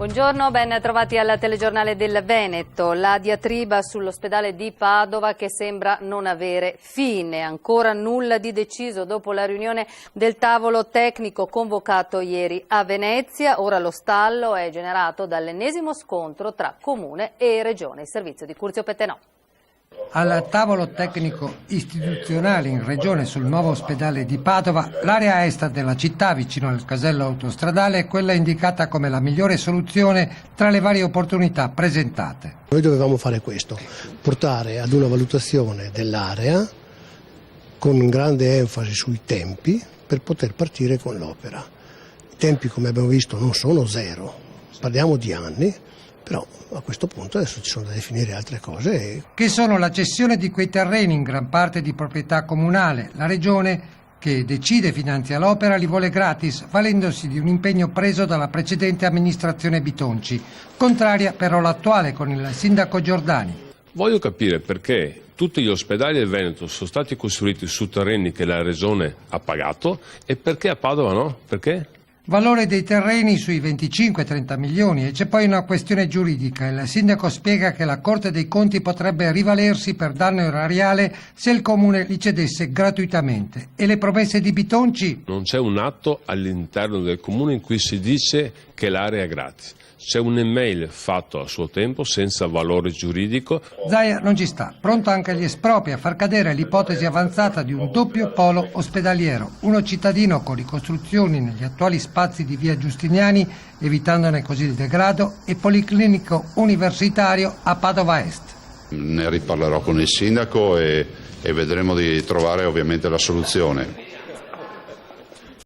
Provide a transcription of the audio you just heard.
Buongiorno, ben trovati al telegiornale del Veneto. La diatriba sull'ospedale di Padova che sembra non avere fine. Ancora nulla di deciso dopo la riunione del tavolo tecnico convocato ieri a Venezia. Ora lo stallo è generato dall'ennesimo scontro tra Comune e Regione. Il servizio di Curzio Pettenò. Al tavolo tecnico istituzionale in Regione sul nuovo ospedale di Padova, l'area est della città, vicino al casello autostradale, è quella indicata come la migliore soluzione tra le varie opportunità presentate. Noi dovevamo fare questo, portare ad una valutazione dell'area con grande enfasi sui tempi per poter partire con l'opera. I tempi, come abbiamo visto, non sono zero, parliamo di anni. Però a questo punto adesso ci sono da definire altre cose. Che sono la cessione di quei terreni in gran parte di proprietà comunale. La Regione, che decide e finanzia l'opera, li vuole gratis, valendosi di un impegno preso dalla precedente amministrazione Bitonci, contraria però l'attuale con il sindaco Giordani. Voglio capire perché tutti gli ospedali del Veneto sono stati costruiti su terreni che la Regione ha pagato e perché a Padova no? Perché? Valore dei terreni sui 25-30 milioni e c'è poi una questione giuridica. Il sindaco spiega che la Corte dei Conti potrebbe rivalersi per danno erariale se il comune li cedesse gratuitamente. E le promesse di Bitonci? Non c'è un atto all'interno del comune in cui si dice che l'area è gratis. C'è un'email fatto a suo tempo senza valore giuridico. Zaia non ci sta, pronto anche agli espropri a far cadere l'ipotesi avanzata di un doppio polo ospedaliero, uno cittadino con ricostruzioni negli attuali spazi di via Giustiniani, evitandone così il degrado, e policlinico universitario a Padova Est. Ne riparlerò con il sindaco e vedremo di trovare ovviamente la soluzione.